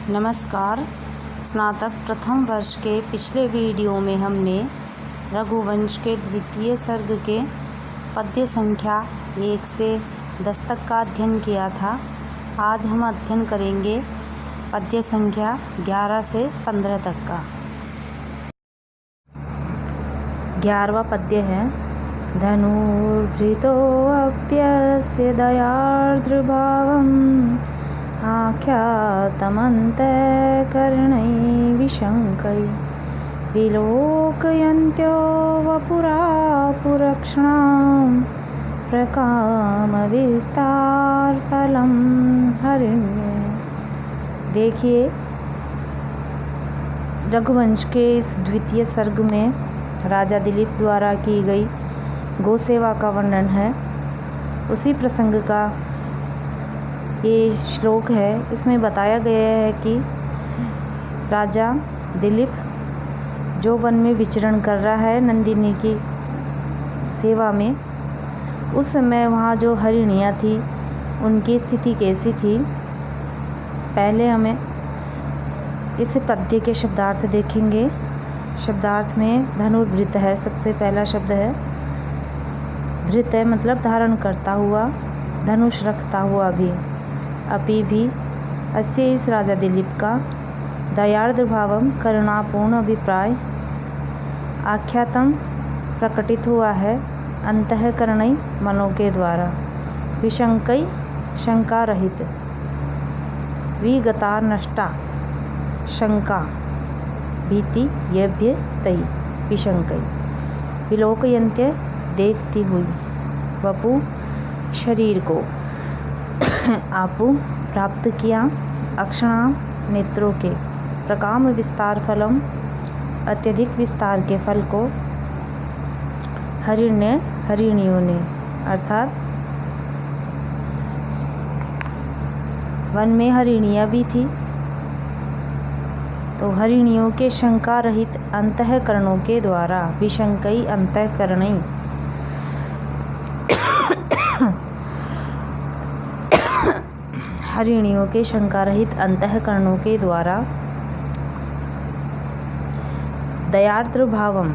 नमस्कार। स्नातक प्रथम वर्ष के पिछले वीडियो में हमने रघुवंश के द्वितीय सर्ग के पद्य संख्या 1 से 10 तक का अध्ययन किया था। आज हम अध्ययन करेंगे पद्य संख्या 11 से 15 तक का। 11वां पद्य है। धनुर्भृतो अप्यस्य दयार्द्रभावम् आख्यातमन्तःकरणै विशङ्कै विलोकयन्त्यो वपुरापुरक्षणां प्रकामविस्तारफलं हरिण्ये। देखिए, रघुवंश के इस द्वितीय सर्ग में राजा दिलीप द्वारा की गई गौसेवा का वर्णन है। उसी प्रसंग का ये श्लोक है। इसमें बताया गया है कि राजा दिलीप जो वन में विचरण कर रहा है नंदिनी की सेवा में, उस समय वहाँ जो हरिणियाँ थी उनकी स्थिति कैसी थी। पहले हमें इस पद्य के शब्दार्थ देखेंगे। शब्दार्थ में धनुर्भृत है, सबसे पहला शब्द है। भृत है मतलब धारण करता हुआ, धनुष रखता हुआ भी। अपि भी अस्य इस राजा दिलीप का दयार्द्र भावम करुणापूर्ण अभिप्राय आख्यातम प्रकटित हुआ है अंतःकरणई मनों के द्वारा, विशंकई शंका रहित, विगता नष्टा शंका भीति यभ्य तई विशंकई, विलोकयन्त्य देखती हुई, वपु शरीर को, आपु प्राप्त किया, अक्षणाम नेत्रों के, प्रकाम विस्तार फलम अत्यधिक विस्तार के फल को, हरिण्य हरिणियों ने, अर्थात वन में हरिणियाँ भी थी तो हरिणियों के शंका रहित अंतःकरणों के द्वारा, विशंकई अंतःकरणई, हरिणियों के शंका रहित अंतःकरणों के द्वारा, दयार्द्र भावम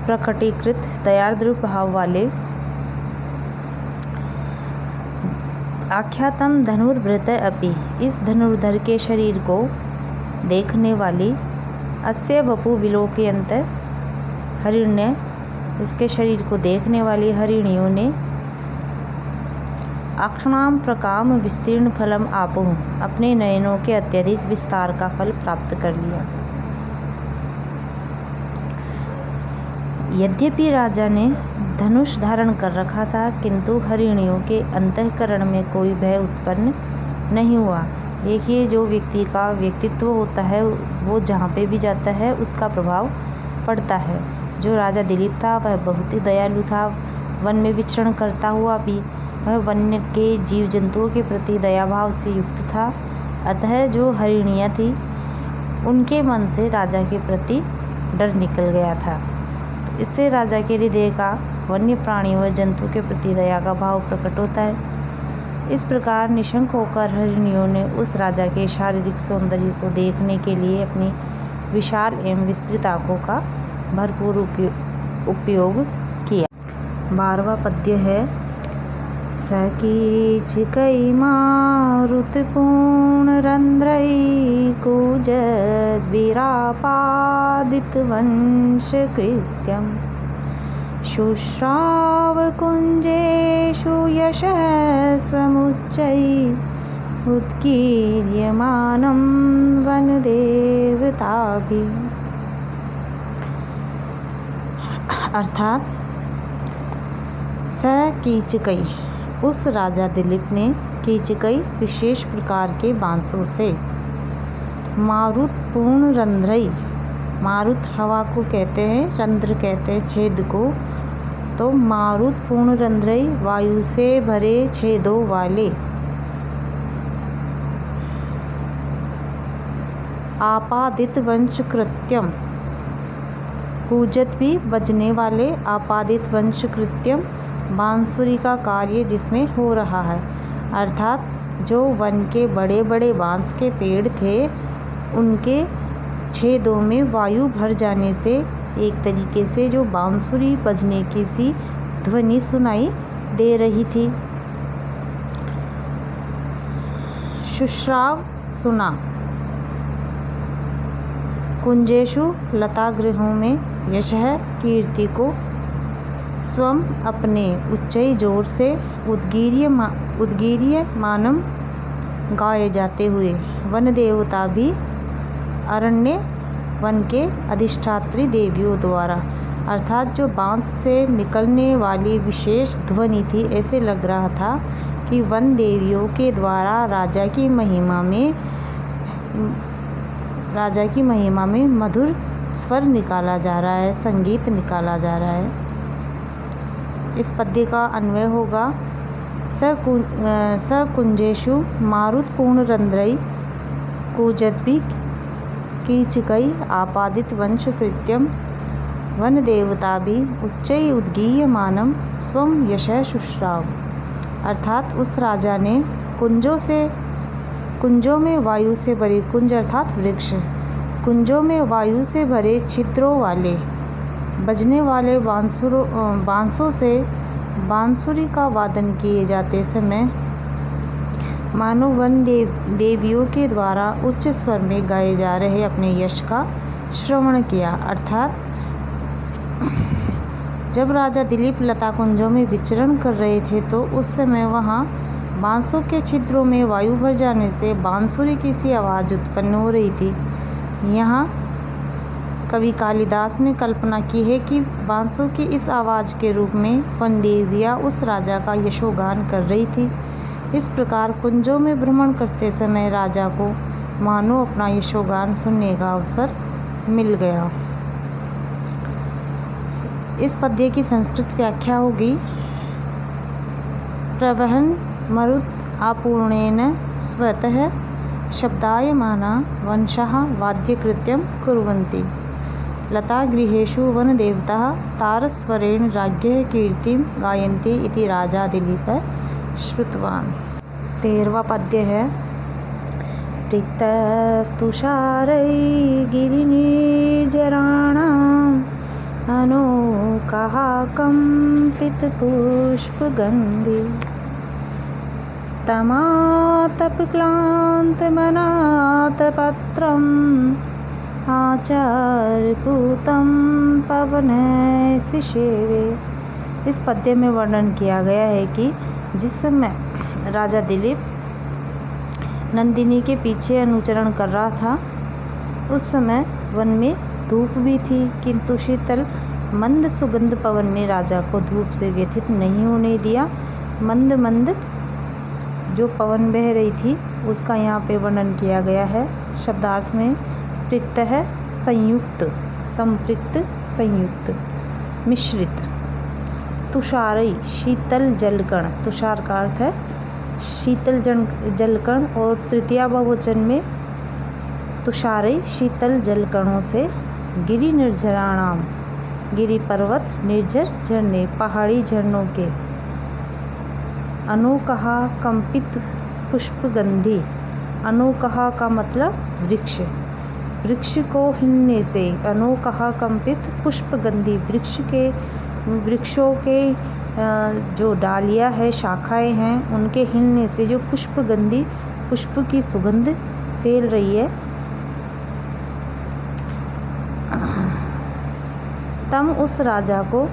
प्रकटीकृत दयार्द्र भाव वाले, आख्यातम धनुर्भृत अपि इस धनुर्धर के शरीर को देखने वाली, अस्य वपु विलोकयन्त हरिण्य इसके शरीर को देखने वाली हरिणियों ने, अक्षणाम प्रकाम विस्तीर्ण फलम आपुः अपने नयनों के अत्यधिक विस्तार का फल प्राप्त कर लिया। यद्यपि राजा ने धनुष धारण कर रखा था, किंतु हरिणियों के अंतःकरण में कोई भय उत्पन्न नहीं हुआ। देखिए, जो व्यक्ति का व्यक्तित्व होता है वो जहाँ पे भी जाता है उसका प्रभाव पड़ता है। जो राजा दिलीप था वह बहुत ही दयालु था। वन में विचरण करता हुआ भी वह वन्य के जीव जंतुओं के प्रति दयाभाव से युक्त था। अतः जो हरिणियाँ थी उनके मन से राजा के प्रति डर निकल गया था। तो इससे राजा के हृदय का वन्य प्राणियों व जंतु के प्रति दया का भाव प्रकट होता है। इस प्रकार निशंक होकर हरिणियों ने उस राजा के शारीरिक सौंदर्य को देखने के लिए अपनी विशाल एवं विस्तृत आँखों का भरपूर उपयोग किया। 12वां पद्य है। सकीचिकै मारुतपूर्णरन्ध्रैकूजद्भिरापादितवंशकृत्यं शुश्रावकुञ्जेषु यशस्वमुच्चैः उत्कीर्यमानं वनदेवताभिः। अर्थात सकीचकई उस राजा दिलीप ने कीचकई विशेष प्रकार के बांसों से, मारुत पूर्ण रंध्रई, मारुत हवा को कहते हैं, रंध्र कहते हैं छेद को, तो मारुत पूर्ण रंध्रई वायु से भरे छेदों वाले, आपादित वंश कृत्यम कूजत भी बजने वाले, आपादित वंश कृत्यम बांसुरी का कार्य जिसमें हो रहा है, अर्थात जो वन के बड़े बड़े बांस के पेड़ थे उनके छेदों में वायु भर जाने से एक तरीके से जो बांसुरी बजने की सी ध्वनि सुनाई दे रही थी। शुश्राव सुना। कुंजेषु लतागृहों में यशः कीर्ति को स्वम अपने उच्चई जोर से उद्गीर्यमानम गाए जाते हुए वन देवता भी अरण्य वन के अधिष्ठात्री देवियों द्वारा, अर्थात जो बांस से निकलने वाली विशेष ध्वनि थी, ऐसे लग रहा था कि वन देवियों के द्वारा राजा की महिमा में मधुर स्वर निकाला जा रहा है, संगीत निकाला जा रहा है। इस पद्य का अन्वय होगा स कुंजेषु मारुतपूर्ण रंध्रई कूजद्भि कीचकई आपादित वंश कृत्यम वन देवता भी उच्चई उद्गीयमानम स्वम यशः शुश्राव। अर्थात उस राजा ने कुंजों में वायु से भरे, कुंज अर्थात वृक्ष, कुंजों में वायु से भरे छिद्रों वाले बजने वाले बांसों से बांसुरी का वादन किए जाते समय मानो वन देवियों के द्वारा उच्च स्वर में गाए जा रहे अपने यश का श्रवण किया। अर्थात जब राजा दिलीप लता कुंजों में विचरण कर रहे थे तो उस समय वहाँ बांसों के छिद्रों में वायु भर जाने से बांसुरी की सी आवाज़ उत्पन्न हो रही थी। यहाँ कवि कालिदास ने कल्पना की है कि बांसों की इस आवाज़ के रूप में वन देवियाँ उस राजा का यशोगान कर रही थी। इस प्रकार कुंजों में भ्रमण करते समय राजा को मानो अपना यशोगान सुनने का अवसर मिल गया। इस पद्य की संस्कृत व्याख्या होगी प्रवहन मरुत् आपूर्णेन स्वतः शब्दायमाना वंशः वाद्यकृत्यं कुर्वन्ति लतागृहेषु वनदेवताः तारस्वरेण राज्ञः कीर्तिं गायन्ति इति राजा दिलीपः श्रुतवान्। 13वां पद्य है रिक्तस्तुषारै गिरिनिर्जराणाम् अनोकः कंपितपुष्पगन्धि तमातपक्लान्तमनाथपत्रम् आचारपूतं पवनः शिशेवे। इस पद्य में वर्णन किया गया है कि जिस समय राजा दिलीप नंदिनी के पीछे अनुचरण कर रहा था उस समय वन में धूप भी थी, किंतु शीतल मंद सुगंध पवन ने राजा को धूप से व्यथित नहीं होने दिया। मंद मंद जो पवन बह रही थी उसका यहाँ पे वर्णन किया गया है। शब्दार्थ में पृक्त है संयुक्त, संपृक्त, संयुक्त, मिश्रित। तुषारई शीतल जलकण, तुषार का अर्थ है शीतल जलकण और तृतीया बहुवचन में तुषारई शीतल जलकणों से गिरि निर्झराणाम, गिरि पर्वत, निर्झर झरने, पहाड़ी झरनों के, अनोकहा कंपित पुष्पगंधि, अनोकहा का मतलब वृक्ष, वृक्ष को हिलने से, अनोकहा कंपित पुष्पगंधि, वृक्षों के जो डालियाँ है, शाखाएं हैं, उनके हिलने से जो पुष्पगंधि, पुष्प की सुगंध फैल रही है। तम उस राजा को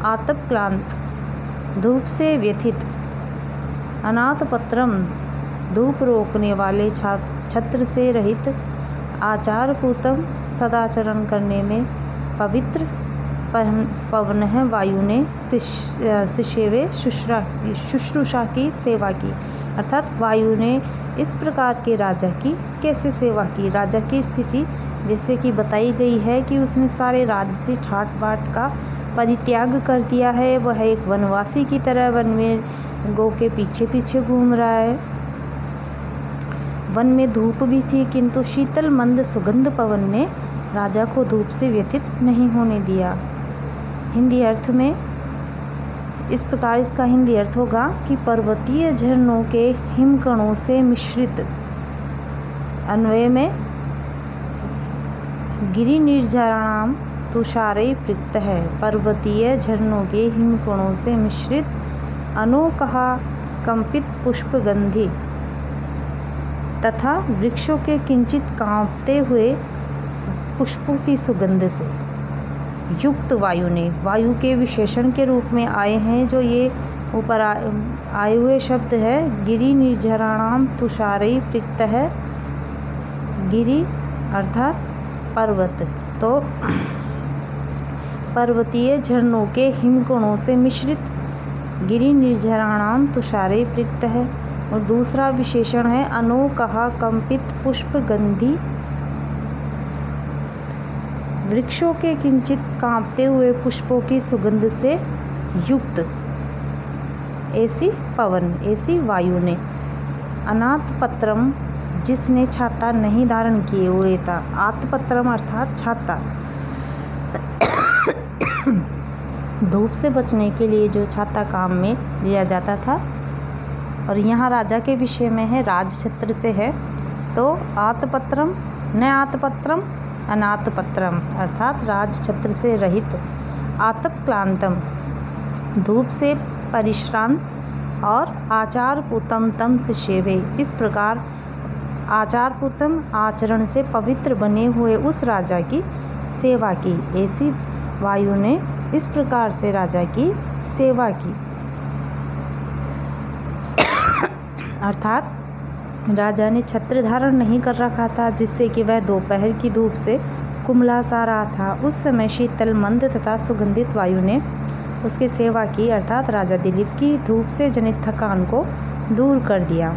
आतपक्लांत, धूप से व्यथित, अनाथ पत्रम, धूप रोकने वाले छत्र से रहित, आचारपूतम, सदाचरण करने में पवित्र पवन वायु ने शिशेवे शुश्रूषा की सेवा की। अर्थात वायु ने इस प्रकार के राजा की कैसे सेवा की। राजा की स्थिति जैसे कि बताई गई है कि उसने सारे राजसी ठाट बाट का परित्याग कर दिया है। वह एक वनवासी की तरह वन में गौ के पीछे पीछे घूम रहा है। वन में धूप भी थी, किंतु शीतल मंद सुगंध पवन ने राजा को धूप से व्यथित नहीं होने दिया। हिंदी अर्थ में इस प्रकार इसका हिंदी अर्थ होगा कि पर्वतीय झरनों के हिमकणों से मिश्रित, अन्वय में गिरि निर्झराणाम तुषारै पृक्त है। पर्वतीय झरनों के हिमकणों से मिश्रित अनोखा कंपित पुष्पगंधी तथा वृक्षों के किंचित कांपते हुए पुष्पों की सुगंध से युक्त वायु ने, वायु के विशेषण के रूप में आए हैं जो ये ऊपर आए हुए शब्द है। गिरि निर्झराणाम तुषारै पृक्त है। गिरि अर्थात पर्वत, तो पर्वतीय झरनों के हिमकणों से मिश्रित गिरि निर्झराणाम तुषारै पृक्त है। और दूसरा विशेषण है अनोखा कंपित पुष्पगंधी, वृक्षों के किंचित कांपते हुए पुष्पों की सुगंध से युक्त ऐसी पवन, ऐसी वायु ने। अनाथपत्रम, जिसने छाता नहीं धारण किए हुए था। आतपत्रम अर्थात छाता, धूप से बचने के लिए जो छाता काम में लिया जाता था। और यहाँ राजा के विषय में है, राजछत्र से है, तो आतपत्रम न आतपत्रम अनाथपत्रम अर्थात राजछत्र से रहित, आतपक्लांतम धूप से परिश्रांत, और आचारपूतम तम से सेवे, इस प्रकार आचारपूतम आचरण से पवित्र बने हुए उस राजा की सेवा की। ऐसी वायु ने इस प्रकार से राजा की सेवा की। अर्थात राजा ने छत्र धारण नहीं कर रखा था, जिससे कि वह दोपहर की धूप से कुमला सा रहा था। उस समय शीतल मंद तथा सुगंधित वायु ने उसकी सेवा की, अर्थात राजा दिलीप की धूप से जनित थकान को दूर कर दिया।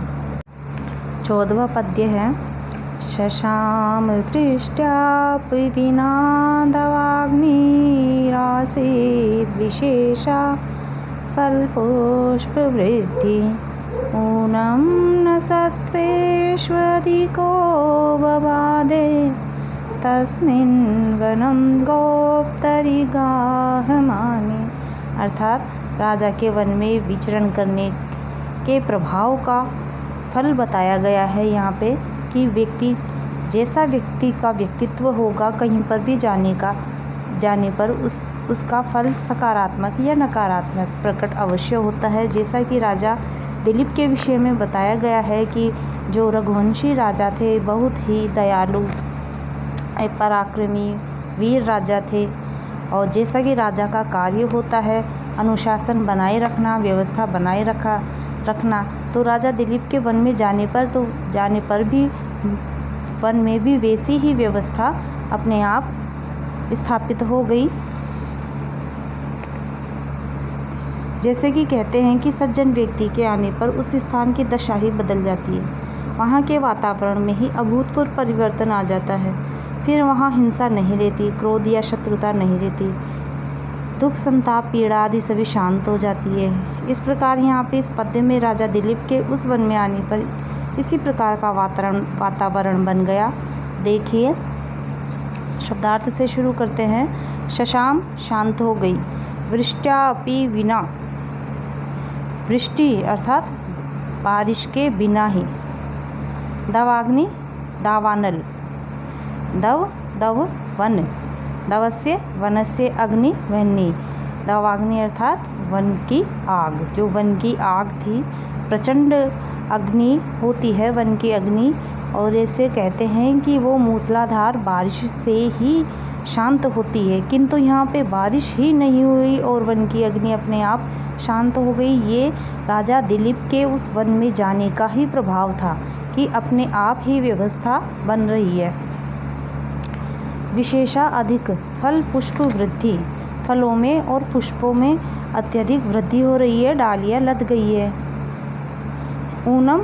14वां पद्य है। शशाम पृष्ट्यापि विनादवाग्निरासीद् विशेषा फलपुष्पवृद्धि, ऊनं न सत्त्वेष्वधिको बबाधे, तस्मिन् वनं गोप्तरिगाहमानि। अर्थात राजा के वन में विचरण करने के प्रभाव का फल बताया गया है यहाँ पे, कि व्यक्ति जैसा व्यक्ति का व्यक्तित्व होगा, कहीं पर भी जाने पर उसका फल सकारात्मक या नकारात्मक प्रकट अवश्य होता है। जैसा कि राजा दिलीप के विषय में बताया गया है कि जो रघुवंशी राजा थे, बहुत ही दयालु, पराक्रमी, वीर राजा थे। और जैसा कि राजा का कार्य होता है अनुशासन बनाए रखना, व्यवस्था बनाए रखना, तो राजा दिलीप के वन में जाने पर भी वन में भी वैसी ही व्यवस्था अपने आप स्थापित हो गई। जैसे कि कहते हैं कि सज्जन व्यक्ति के आने पर उस स्थान की दशा ही बदल जाती है, वहाँ के वातावरण में ही अभूतपूर्व परिवर्तन आ जाता है। फिर वहाँ हिंसा नहीं रहती, क्रोध या शत्रुता नहीं रहती, दुख संताप पीड़ा आदि सभी शांत हो जाती है। इस प्रकार यहाँ पे इस पद्य में राजा दिलीप के उस वन में आने पर इसी प्रकार का वातावरण बन गया। देखिए, शब्दार्थ से शुरू करते हैं। शशाम शांत हो गई, वृष्ट्यापि विना, वृष्टि अर्थात बारिश के बिना ही, दवाग्नि दावानल, दव वन, दवस्य वनस्य अग्नि वह्नि, दवाग्नि अर्थात वन की आग, जो वन की आग थी, प्रचंड अग्नि होती है वन की अग्नि। और ऐसे कहते हैं कि वो मूसलाधार बारिश से ही शांत होती है, किंतु यहाँ पे बारिश ही नहीं हुई और वन की अग्नि अपने आप शांत हो गई। ये राजा दिलीप के उस वन में जाने का ही प्रभाव था कि अपने आप ही व्यवस्था बन रही है। विशेषा अधिक फल पुष्प वृद्धि, फलों में और पुष्पों में अत्यधिक वृद्धि हो रही है, डालियाँ लद गई है। ऊनम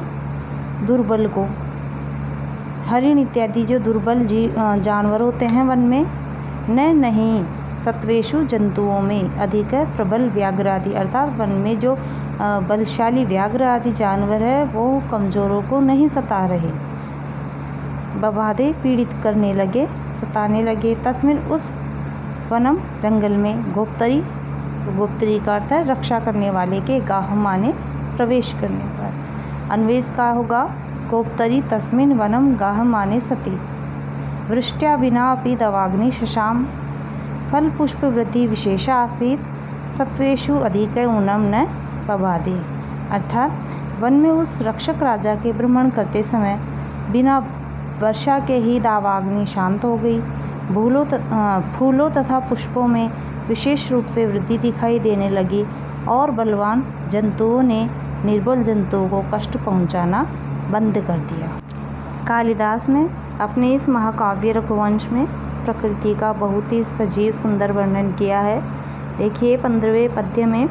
दुर्बल को, हरिण इत्यादि जो दुर्बल जानवर होते हैं वन में, नहीं सत्वेषु जंतुओं में, अधिक है प्रबल व्याघ्र आदि, अर्थात वन में जो बलशाली व्याघ्र आदि जानवर है वो कमज़ोरों को नहीं सता रहे, बबाधे पीड़ित करने लगे, सताने लगे। तस्मिन उस वनम जंगल में, गोप्तरी गुप्तरी का अर्थ है रक्षा करने वाले के, गाह माने प्रवेश करने पर। अन्वेष का होगा गोप्तरी तस्मिन् वनम गाह माने सती। वृष्ट्या विना अपि दवाग्नि शशाम फल पुष्प वृद्धि विशेषा आसीत सत्वेषु अधिक ऊनम न पबादे। अर्थात वन में उस रक्षक राजा के भ्रमण करते समय बिना वर्षा के ही दावाग्नि शांत हो गई। फूलों तथा पुष्पों में विशेष रूप से वृद्धि दिखाई देने लगी और बलवान जंतुओं ने निर्बल जंतुओं को कष्ट पहुंचाना बंद कर दिया। कालिदास ने अपने इस महाकाव्य रघुवंश में प्रकृति का बहुत ही सजीव सुंदर वर्णन किया है। देखिए 15वें पद्य में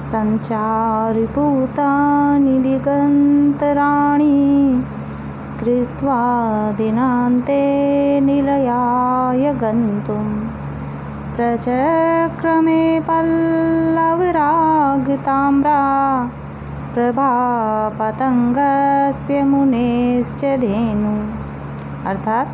संचार भूतानि दिगंतराणि कृत्वा दिनान्ते निलयाय गन्तुं प्रचक्रमे पल्लवरागताम्रा प्रभा पतंगस्य मुनेश्च धेनु। अर्थात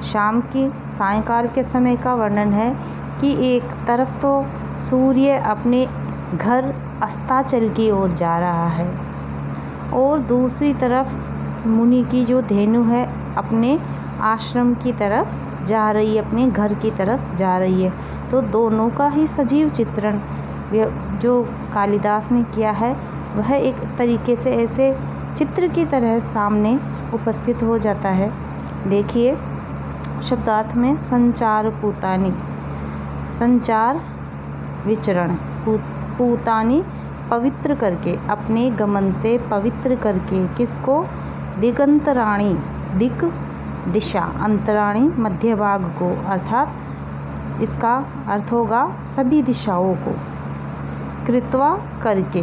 शाम की सायंकाल के समय का वर्णन है कि एक तरफ तो सूर्य अपने घर अस्ताचल की ओर जा रहा है और दूसरी तरफ मुनि की जो धेनु है अपने आश्रम की तरफ जा रही है, अपने घर की तरफ जा रही है। तो दोनों का ही सजीव चित्रण जो कालिदास ने किया है वह एक तरीके से ऐसे चित्र की तरह सामने उपस्थित हो जाता है। देखिए शब्दार्थ में संचार पूतानी, संचार विचरण, पूतानी पवित्र करके, अपने गमन से पवित्र करके, किसको? दिगंतराणी, दिक दिशा, अंतराणी मध्य भाग को, अर्थात इसका अर्थ होगा सभी दिशाओं को, कृत्वा करके,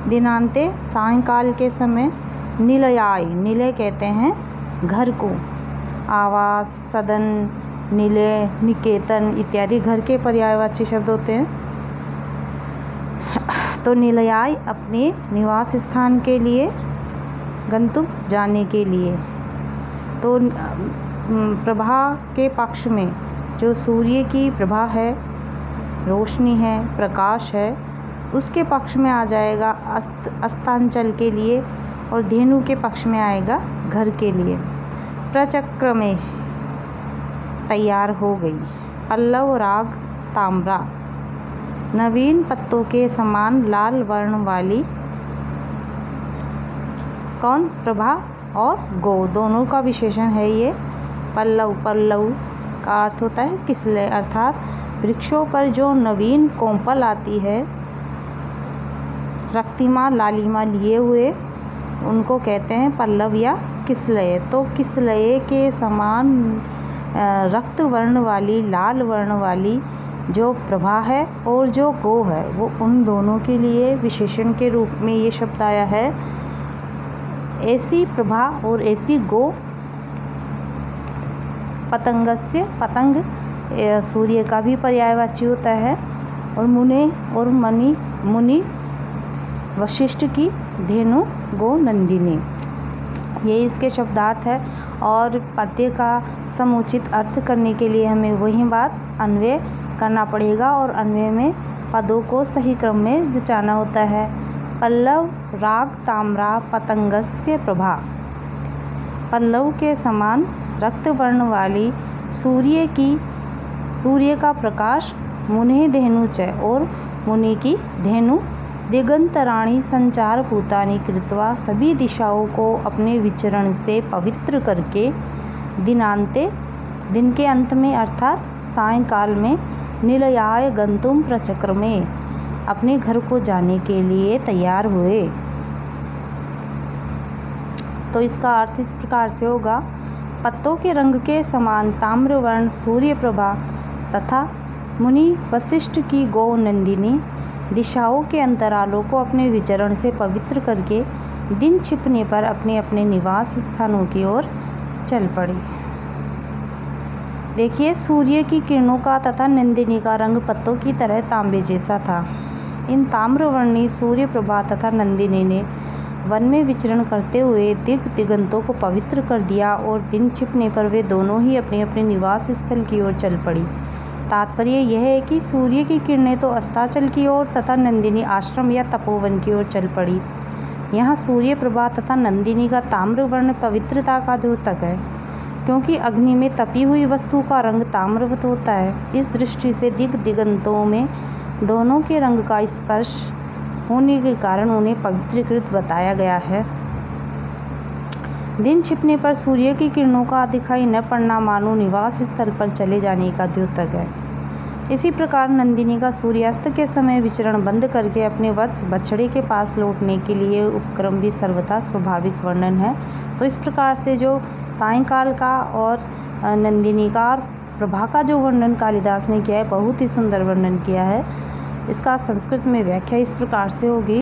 दिनांते सायंकाल के समय, निलयाय, निलय कहते हैं घर को, आवास, सदन, निलय, निकेतन इत्यादि घर के पर्यायवाची शब्द होते हैं। तो निलयाय अपने निवास स्थान के लिए, गंतुम जाने के लिए। तो प्रभा के पक्ष में जो सूर्य की प्रभा है, रोशनी है, प्रकाश है, उसके पक्ष में आ जाएगा अस्तांचल के लिए और धेनु के पक्ष में आएगा घर के लिए। प्रचक्र में तैयार हो गई, पल्लव राग ताम्रा, नवीन पत्तों के समान लाल वर्ण वाली, कौन? प्रभा और गो, दोनों का विशेषण है ये। पल्लव, पल्लव का अर्थ होता है किसले, अर्थात वृक्षों पर जो नवीन कोंपल आती है, रक्तिमा लालिमा लिए हुए, उनको कहते हैं पल्लव या किसलय। तो किसलय के समान रक्त वर्ण वाली, लाल वर्ण वाली जो प्रभा है और जो गो है, वो उन दोनों के लिए विशेषण के रूप में ये शब्द आया है। ऐसी प्रभा और ऐसी गो, पतंगस्य, पतंग सूर्य का भी पर्यायवाची होता है, और मुने और मुनि वशिष्ठ की धेनु गो नंदिनी, ये इसके शब्दार्थ है। और पद्य का समुचित अर्थ करने के लिए हमें वही बात अन्वय करना पड़ेगा, और अन्वय में पदों को सही क्रम में जचाना होता है। पल्लव राग ताम्रा पतंगस्य प्रभा, पल्लव के समान रक्त वर्ण वाली सूर्य का प्रकाश, मुने धेनु च, और मुनि की धेनु, दिगंतराणी संचार भूतानि कृत्वा, सभी दिशाओं को अपने विचरण से पवित्र करके, दिनांते, दिन के अंत में अर्थात सायंकाल में, निलयाय गंतुम प्रचक्र में, अपने घर को जाने के लिए तैयार हुए। तो इसका अर्थ इस प्रकार से होगा, पत्तों के रंग के समान ताम्रवर्ण सूर्य प्रभा तथा मुनि वशिष्ठ की गौ नंदिनी दिशाओं के अंतरालों को अपने विचरण से पवित्र करके दिन छिपने पर अपने अपने निवास स्थानों की ओर चल पड़ी। देखिए सूर्य की किरणों का तथा नंदिनी का रंग पत्तों की तरह तांबे जैसा था। इन ताम्रवर्णी सूर्य प्रभा तथा नंदिनी ने वन में विचरण करते हुए दिगंतों को पवित्र कर दिया और दिन छिपने पर वे दोनों ही अपने अपने निवास स्थल की ओर चल पड़ी। तात्पर्य यह है कि सूर्य की किरणें तो अस्ताचल की ओर तथा नंदिनी आश्रम या तपोवन की ओर चल पड़ी। यहाँ सूर्य प्रभा तथा नंदिनी का ताम्र वर्ण पवित्रता का द्योतक है, क्योंकि अग्नि में तपी हुई वस्तु का रंग ताम्रवत होता है। इस दृष्टि से दिगंतों में दोनों के रंग का स्पर्श होने के कारण उन्हें पवित्रीकृत बताया गया है। दिन छिपने पर सूर्य की किरणों का दिखाई न पड़ना मानो निवास स्थल पर चले जाने का द्योतक है। इसी प्रकार नंदिनी का सूर्यास्त के समय विचरण बंद करके अपने वत्स बछड़े के पास लौटने के लिए उपक्रम भी सर्वथा स्वाभाविक वर्णन है। तो इस प्रकार से जो सायंकाल का और नंदिनी का और प्रभा का जो वर्णन कालिदास ने किया है, बहुत ही सुंदर वर्णन किया है। इसका संस्कृत में व्याख्या इस प्रकार से होगी।